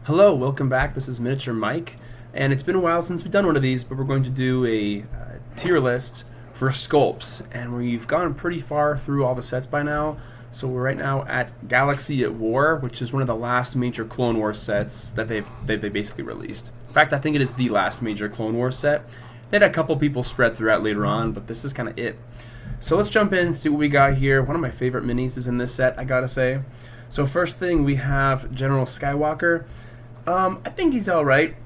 Hello, welcome back. This is Miniature Mike, and it's been a while since we've done one of these, but we're going to do a tier list for sculpts, and we've gone pretty far through all the sets by now. So we're right now at Galaxy at War, which is one of the last major Clone Wars sets that they basically released. In fact, I think it is the last major Clone Wars set. They had a couple people spread throughout later on, but this is kind of it. So let's jump in and see what we got here. One of my favorite minis is in this set, I gotta say. So first thing, we have General Skywalker. I think he's alright.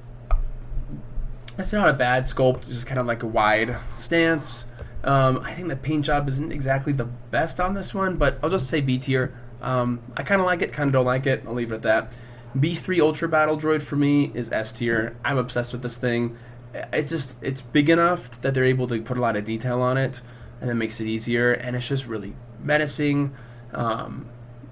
It's not a bad sculpt, it's just kind of like a wide stance. I think the paint job isn't exactly the best on this one, but I'll just say B tier. I kind of like it, kind of don't like it. I'll leave it at that. B3 Ultra Battle Droid for me is S tier. I'm obsessed with this thing. It's big enough that they're able to put a lot of detail on it, and it makes it easier, and it's just really menacing.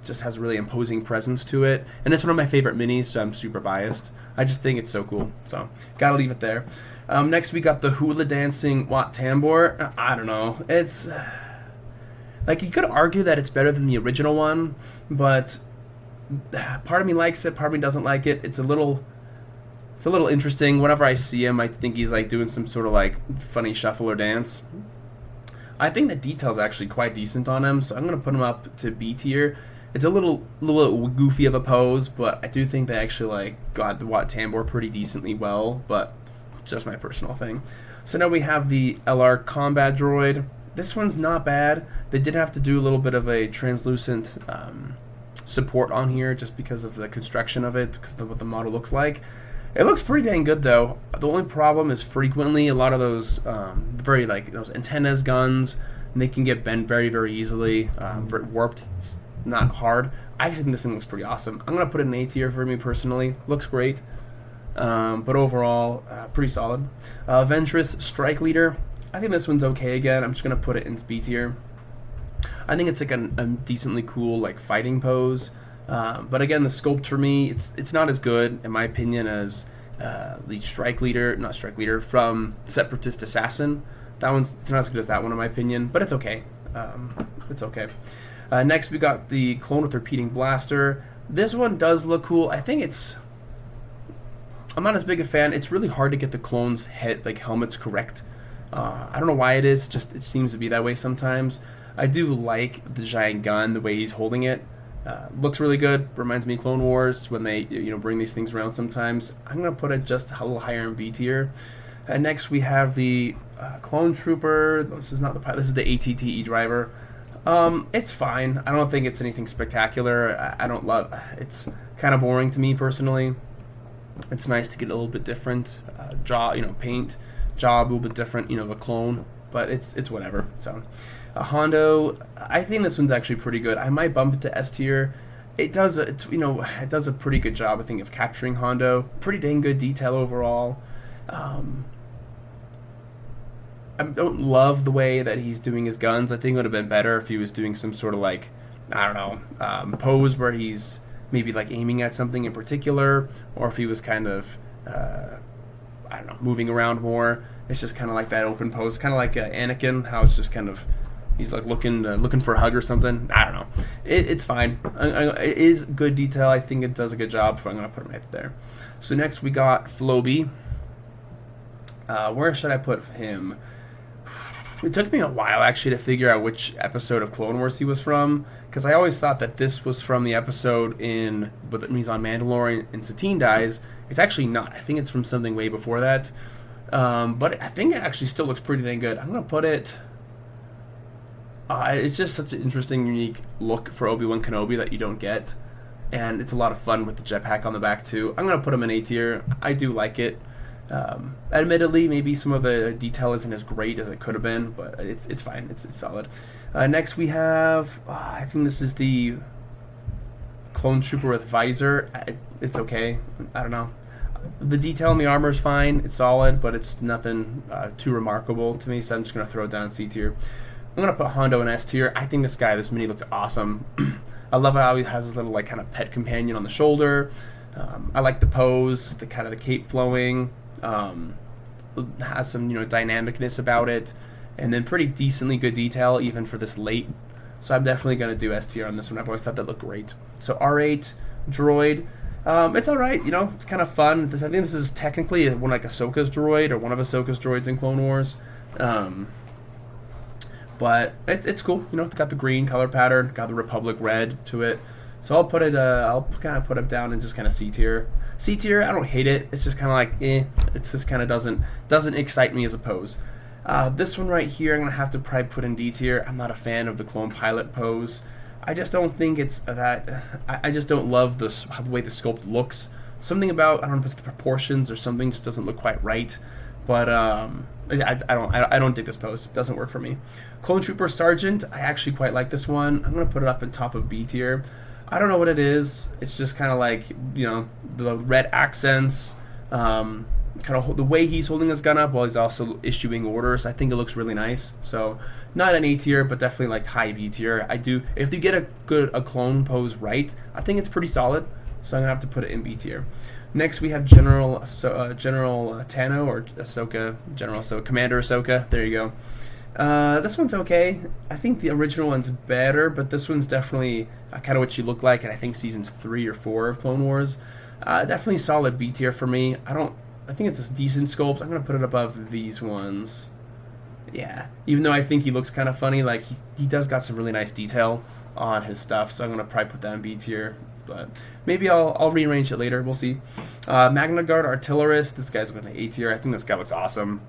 Just has a really imposing presence to it, and it's one of my favorite minis, so I'm super biased. I just think it's so cool, so gotta leave it there. Next we got the Hula Dancing Wat Tambor. I don't know, it's like, you could argue that it's better than the original one, but part of me likes it, part of me doesn't like it. It's a little interesting. Whenever I see him, I think he's like doing some sort of like funny shuffle or dance. I think the detail's actually quite decent on him, so I'm gonna put him up to B tier. It's a little goofy of a pose, but I do think they actually like got the Wat Tambor pretty decently well, but just my personal thing. So now we have the LR Combat Droid. This one's not bad. They did have to do a little bit of a translucent support on here just because of the construction of it, because of what the model looks like. It looks pretty dang good though. The only problem is frequently a lot of those those antennas, guns, they can get bent very, very easily, warped. It's not hard. I think this thing looks pretty awesome. I'm gonna put it in A tier for me personally. Looks great, but overall pretty solid. Ventress Strike Leader. I think this one's okay again. I'm just gonna put it in B tier. I think it's like a decently cool like fighting pose. But again, the sculpt for me, it's not as good in my opinion as the not Strike Leader from Separatist Assassin. It's not as good as that one in my opinion, but it's okay. It's okay. Next we got the Clone with Repeating Blaster. This one does look cool. I think I'm not as big a fan. It's really hard to get the clones' helmets correct. I don't know why it is. It seems to be that way sometimes. I do like the giant gun, the way he's holding it. Looks really good. Reminds me of Clone Wars when they bring these things around sometimes. I'm gonna put it just a little higher in B tier. Next we have the Clone Trooper. This is the ATTE driver. It's fine. I don't think it's anything spectacular. I don't love. It's kind of boring to me personally. It's nice to get a little bit different paint job, a little bit different. A clone, but it's whatever. So. Hondo, I think this one's actually pretty good. I might bump it to S tier. It does a pretty good job, I think, of capturing Hondo. Pretty dang good detail overall. I don't love the way that he's doing his guns. I think it would have been better if he was doing some sort of pose where he's maybe like aiming at something in particular, or if he was kind of moving around more. It's just kind of like that open pose, kind of like Anakin, how it's just kind of he's like looking for a hug or something. I don't know. It's fine. It is good detail. I think it does a good job, so I'm going to put him right there. So next we got Floby. Where should I put him? It took me a while actually to figure out which episode of Clone Wars he was from, because I always thought that this was from the episode when he's on Mandalorian and Satine dies. It's actually not. I think it's from something way before that. But I think it actually still looks pretty dang good. I'm going to put it... it's just such an interesting, unique look for Obi-Wan Kenobi that you don't get. And it's a lot of fun with the jetpack on the back, too. I'm going to put him in A tier. I do like it. Admittedly, maybe some of the detail isn't as great as it could have been, but it's fine. It's solid. Next we have... I think this is the Clone Trooper with Visor. It's okay. I don't know. The detail in the armor is fine. It's solid, but it's nothing too remarkable to me, so I'm just going to throw it down in C tier. I'm going to put Hondo in S tier. I think this mini looked awesome. I love how he has his little kind of pet companion on the shoulder. I like the pose, the kind of the cape flowing. Has some dynamicness about it, and then pretty decently good detail even for this late. So I'm definitely going to do S tier on this one. I've always thought that looked great. So R8 droid. It's all right. You know, it's kind of fun. I think this is technically one like Ahsoka's droid or one of Ahsoka's droids in Clone Wars. But it's cool. You know, it's got the green color pattern, got the Republic red to it. So I'll put it. I'll kind of put it down in just kind of C tier. C tier. I don't hate it. It's just kind of like It's just kind of doesn't excite me as a pose. This one right here, I'm gonna have to probably put in D tier. I'm not a fan of the clone pilot pose. I just don't think it's that. I just don't love the way the sculpt looks. Something about, I don't know if it's the proportions or something, just doesn't look quite right. But I don't dig this pose. It doesn't work for me. Clone Trooper Sergeant, I actually quite like this one. I'm gonna put it up in top of B tier. I don't know what it is. It's just kind of like, you know, the red accents, kind of the way he's holding his gun up while he's also issuing orders. I think it looks really nice. So not an A tier, but definitely like high B tier. If you get a clone pose right, I think it's pretty solid. So I'm gonna have to put it in B tier. Next we have General Tano, or Ahsoka, General Ahsoka, Commander Ahsoka. There you go. This one's okay. I think the original one's better, but this one's definitely kind of what she looked like, and I think season 3 or 4 of Clone Wars. Definitely solid B tier for me. I think it's a decent sculpt. I'm gonna put it above these ones. Yeah, even though I think he looks kind of funny, like he does got some really nice detail on his stuff, so I'm gonna probably put that in B tier. But maybe I'll rearrange it later. We'll see. Magna Guard Artillerist. This guy's going to A tier. I think this guy looks awesome.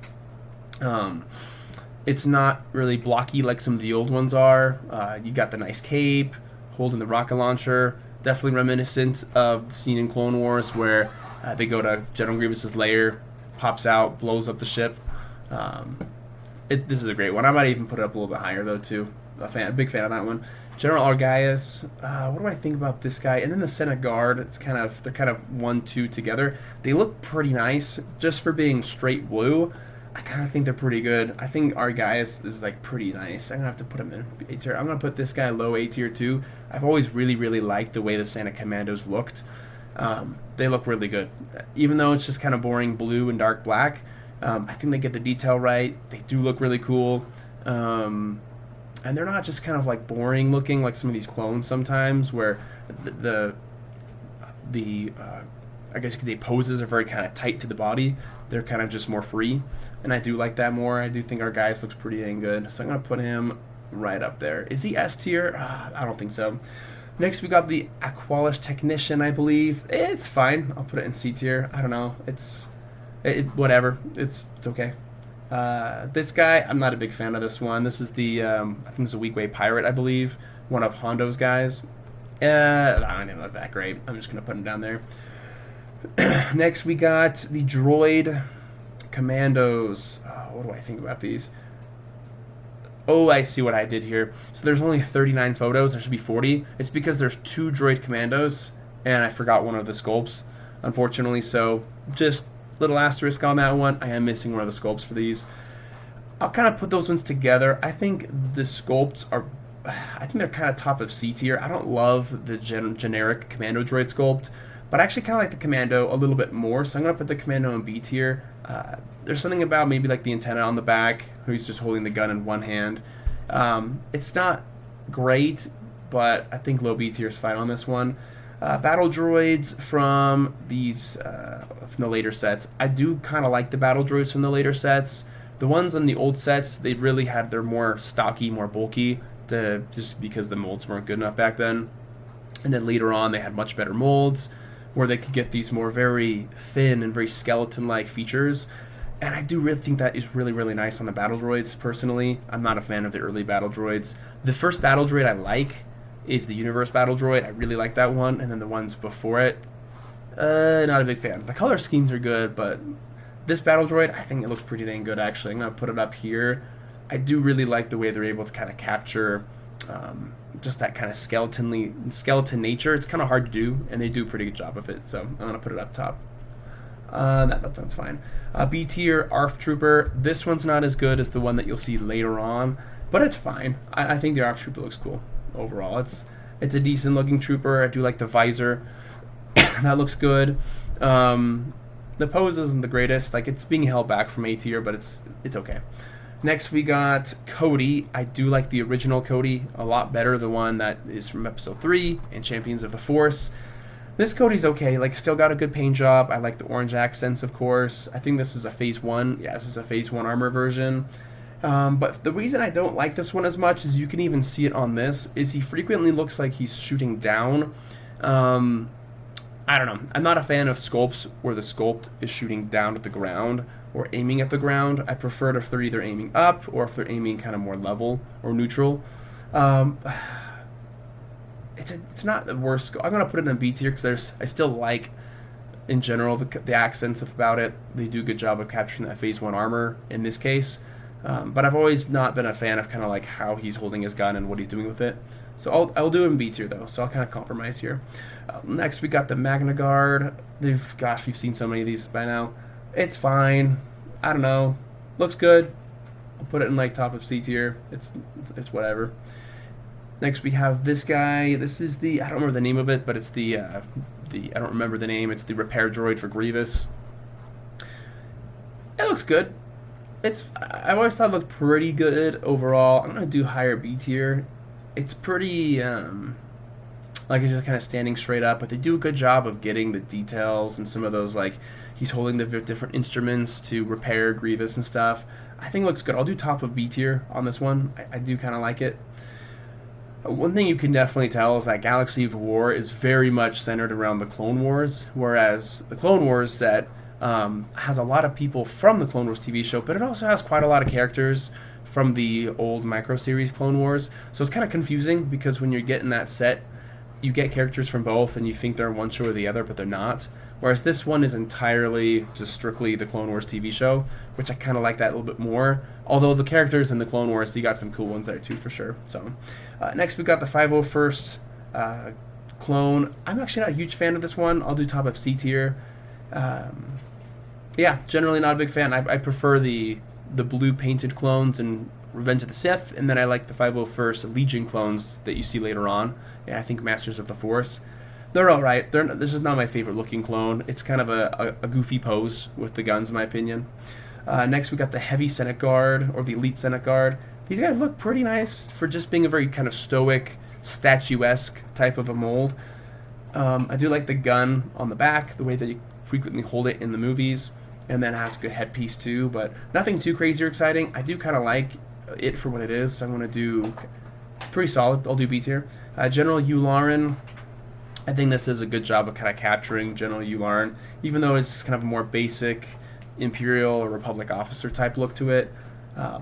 It's not really blocky like some of the old ones are. You got the nice cape, holding the rocket launcher. Definitely reminiscent of the scene in Clone Wars where they go to General Grievous's lair, pops out, blows up the ship. This is a great one. I might even put it up a little bit higher though too. Big fan of that one. General Argaius. What do I think about this guy? And then the Senate Guard. They're kind of 1-2 together. They look pretty nice just for being straight blue. I kind of think they're pretty good. I think Argaius is like pretty nice. I'm gonna have to put him in A tier. I'm gonna put this guy low A tier too. I've always really liked the way the Santa Commandos looked. They look really good, even though it's just kind of boring blue and dark black. I think they get the detail right. They do look really cool. And they're not just kind of like boring looking like some of these clones sometimes, where the I guess you could say poses are very kind of tight to the body. They're kind of just more free, and I do like that more. I do think our guys looks pretty dang good, so I'm gonna put him right up there. Is he S tier? I don't think so. Next we got the Aqualish Technician, I believe. It's fine. I'll put it in C tier. I don't know. Whatever. It's okay. This guy, I'm not a big fan of this one. This is the, I think it's a Weak Way Pirate, I believe. One of Hondo's guys. I don't even look that great. I'm just going to put him down there. Next, we got the Droid Commandos. What do I think about these? Oh, I see what I did here. So there's only 39 photos. There should be 40. It's because there's 2 Droid Commandos, and I forgot one of the sculpts, unfortunately. So just little asterisk on that one. I am missing one of the sculpts for these. I'll kind of put those ones together. I think the sculpts are, I think they're kind of top of C tier. I don't love the generic Commando droid sculpt, but I actually kind of like the Commando a little bit more, so I'm going to put the Commando in B tier. There's something about maybe like the antenna on the back, who's just holding the gun in one hand. It's not great, but I think low B tier is fine on this one. Battle droids from the later sets. I do kind of like the battle droids from the later sets. The ones in the old sets, they really they're more stocky, more bulky, just because the molds weren't good enough back then. And then later on, they had much better molds where they could get these more very thin and very skeleton-like features. And I do really think that is really nice on the battle droids, personally. I'm not a fan of the early battle droids. The first battle droid I like is the Universe battle droid. I really like that one. And then the ones before it, not a big fan. The color schemes are good, but this battle droid, I think it looks pretty dang good, actually. I'm going to put it up here. I do really like the way they're able to kind of capture just that kind of skeleton nature. It's kind of hard to do, and they do a pretty good job of it, so I'm going to put it up top. That sounds fine. B tier ARF Trooper. This one's not as good as the one that you'll see later on, but it's fine. I think the ARF Trooper looks cool overall. It's a decent looking trooper. I do like the visor. That looks good. The pose isn't the greatest. Like, it's being held back from A tier, but it's okay. Next we got Cody. I do like the original Cody a lot better, the one that is from episode 3 and Champions of the Force. This Cody's okay. Like, still got a good paint job. I like the orange accents, of course. I think this is a Phase 1. Yeah, this is a Phase 1 armor version. But the reason I don't like this one as much is you can even see it on this, is he frequently looks like he's shooting down. I don't know. I'm not a fan of sculpts where the sculpt is shooting down at the ground or aiming at the ground. I prefer it if they're either aiming up or if they're aiming kind of more level or neutral. It's not the worst. I'm gonna put it in B tier because I still like, in general, the accents about it. They do a good job of capturing that Phase 1 armor in this case. But I've always not been a fan of kind of like how he's holding his gun and what he's doing with it. So I'll do it in B tier though. So I'll kind of compromise here. Next we got the Magna Guard. We've seen so many of these by now. It's fine. I don't know. Looks good. I'll put it in like top of C tier. It's whatever. Next we have this guy. This is I don't remember the name of it, but it's I don't remember the name. It's the repair droid for Grievous. It looks good. I've always thought it looked pretty good overall. I'm gonna do higher B tier. It's pretty like it's just kind of standing straight up, but they do a good job of getting the details and some of those, like he's holding the different instruments to repair Grievous and stuff. I think it looks good. I'll do top of B tier on this one. I do kind of like it. One thing you can definitely tell is that Galaxy of War is very much centered around the Clone Wars, whereas the Clone Wars set has a lot of people from the Clone Wars TV show, but it also has quite a lot of characters from the old micro-series Clone Wars. So it's kind of confusing because when you're getting that set, you get characters from both and you think they're in one show or the other, but they're not. Whereas this one is entirely just strictly the Clone Wars TV show, which I kind of like that a little bit more. Although the characters in the Clone Wars, you got some cool ones there too for sure. So next we got the 501st clone. I'm actually not a huge fan of this one. I'll do top of C tier. Yeah, generally not a big fan. I prefer the blue painted clones in Revenge of the Sith, and then I like the 501st Legion clones that you see later on. Yeah, I think Masters of the Force. They're alright. This is not my favorite looking clone. It's kind of a goofy pose with the guns, in my opinion. Next we got the Heavy Senate Guard, or the Elite Senate Guard. These guys look pretty nice for just being a very kind of stoic, statuesque type of a mold. I do like the gun on the back, the way that you frequently hold it in the movies, and then it has a good headpiece too, but nothing too crazy or exciting. I do kind of like it for what it is, so I'm going to do pretty solid. I'll do B tier. General Yularen. I think this does a good job of kind of capturing General Yularen, even though it's just kind of a more basic Imperial or Republic officer type look to it.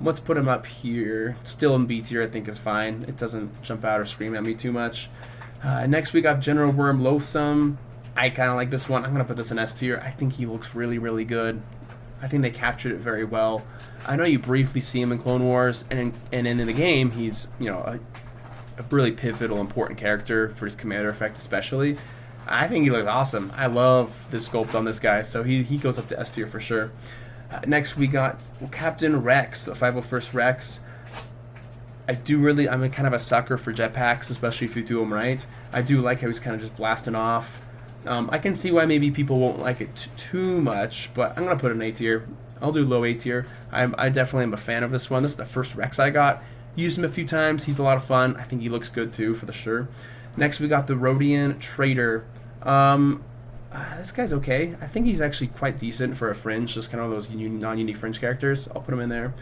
Let's put him up here. Still in B tier, I think is fine. It doesn't jump out or scream at me too much. Next we got General Worm Loathsome. I kind of like this one. I'm going to put this in S tier. I think he looks really, really good. I think they captured it very well. I know you briefly see him in Clone Wars, and in the game, he's a really pivotal, important character for his commander effect especially. I think he looks awesome. I love this sculpt on this guy, so he goes up to S tier for sure. Next we got Captain Rex, the 501st Rex. I'm kind of a sucker for jetpacks, especially if you do them right. I do like how he's kind of just blasting off. I can see why maybe people won't like it too much, but I'm going to put it in A tier. I'll do low A tier. I definitely am a fan of this one. This is the first Rex I got. Used him a few times. He's a lot of fun. I think he looks good too, for the sure. Next we got the Rodian Trader. This guy's okay. I think he's actually quite decent for a fringe, just kind of those non-unique fringe characters. I'll put him in there.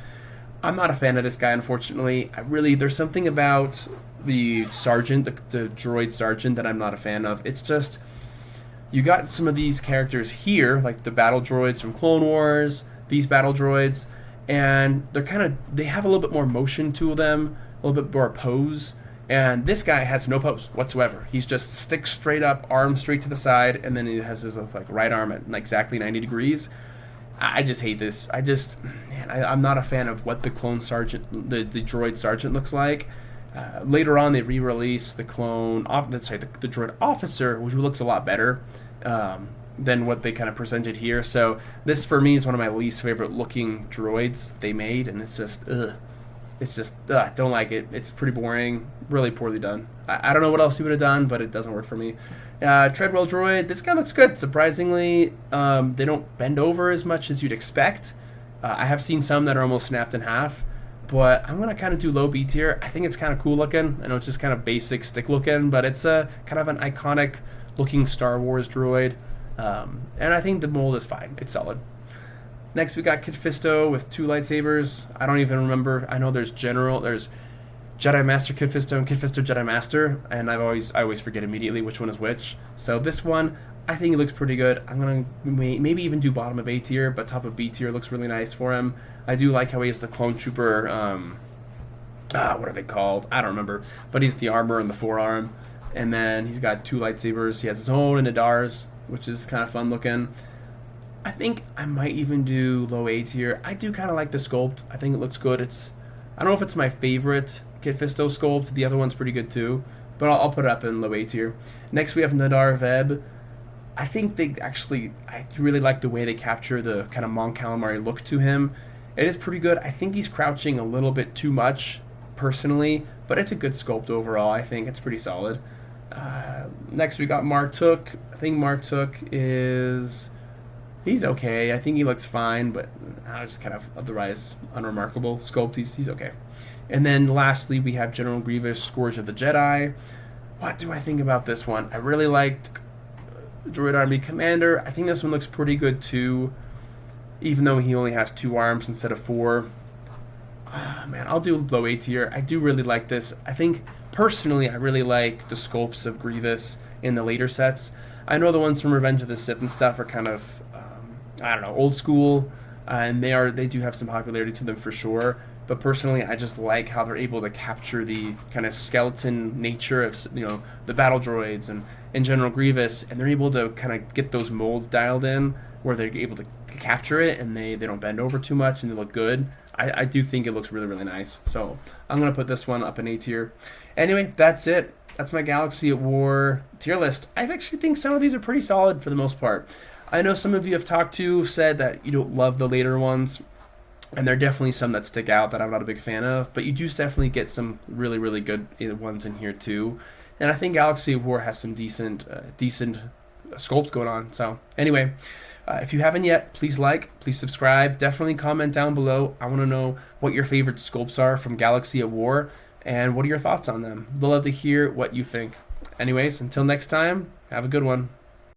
I'm not a fan of this guy, unfortunately. There's something about the sergeant, the droid sergeant, that I'm not a fan of. It's just, you got some of these characters here, like the battle droids from Clone Wars, these battle droids, and they have a little bit more motion to them, a little bit more pose, and this guy has no pose whatsoever. He's just stick straight up, arm straight to the side, and then he has his right arm at exactly 90 degrees. I just hate this. I'm not a fan of what the clone sergeant, the droid sergeant looks like. Later on, they re-release the the droid officer, which looks a lot better than what they kind of presented here. So this, for me, is one of my least favorite looking droids they made, and it's just, don't like it. It's pretty boring, really poorly done. I don't know what else he would have done, but it doesn't work for me. Treadwell droid, this guy looks good. Surprisingly, they don't bend over as much as you'd expect. I have seen some that are almost snapped in half, but I'm going to kind of do low B tier. I think it's kind of cool looking. I know it's just kind of basic stick looking, but it's a kind of an iconic looking Star Wars droid. And I think the mold is fine. It's solid. Next, we got Kit Fisto with 2 lightsabers. I don't even remember. I know there's Jedi Master Kit Fisto and Kit Fisto Jedi Master, and I always forget immediately which one is which. So this one, I think it looks pretty good. I'm gonna maybe even do bottom of A tier, but top of B tier looks really nice for him. I do like how he has the clone trooper. What are they called? I don't remember. But he's the armor and the forearm, and then he's got 2 lightsabers. He has his own and Nadar's, which is kind of fun looking. I think I might even do low A tier. I do kind of like the sculpt. I think it looks good. I don't know if it's my favorite Kit Fisto sculpt. The other one's pretty good too, but I'll put it up in low A tier. Next, we have Nadar Veb. I think I really like the way they capture the kind of Mon Calamari look to him. It is pretty good. I think he's crouching a little bit too much, personally, but it's a good sculpt overall. I think it's pretty solid. Next, we got Martuk. I think Martuk he's okay. I think he looks fine, but just kind of otherwise unremarkable sculpt. He's okay. And then lastly, we have General Grievous, Scourge of the Jedi. What do I think about this one? I really liked Droid Army Commander. I think this one looks pretty good too, even though he only has 2 arms instead of 4. Man, I'll do low A tier. I do really like this. I think, personally, I really like the sculpts of Grievous in the later sets. I know the ones from Revenge of the Sith and stuff are kind of, old school, and they do have some popularity to them for sure. But personally, I just like how they're able to capture the kind of skeleton nature of the battle droids and General Grievous, and they're able to kind of get those molds dialed in where they're able to capture it, and they don't bend over too much, and they look good. I do think it looks really, really nice. So I'm going to put this one up in A tier. Anyway, that's it. That's my Galaxy at War tier list. I actually think some of these are pretty solid for the most part. I know some of you have talked to have said that you don't love the later ones, and there are definitely some that stick out that I'm not a big fan of, but you do definitely get some really, really good ones in here too. And I think Galaxy at War has some decent sculpts going on. So anyway, if you haven't yet, please please subscribe, definitely comment down below. I want to know what your favorite sculpts are from Galaxy at War, and what are your thoughts on them. I'd love to hear what you think. Anyways, until next time, have a good one.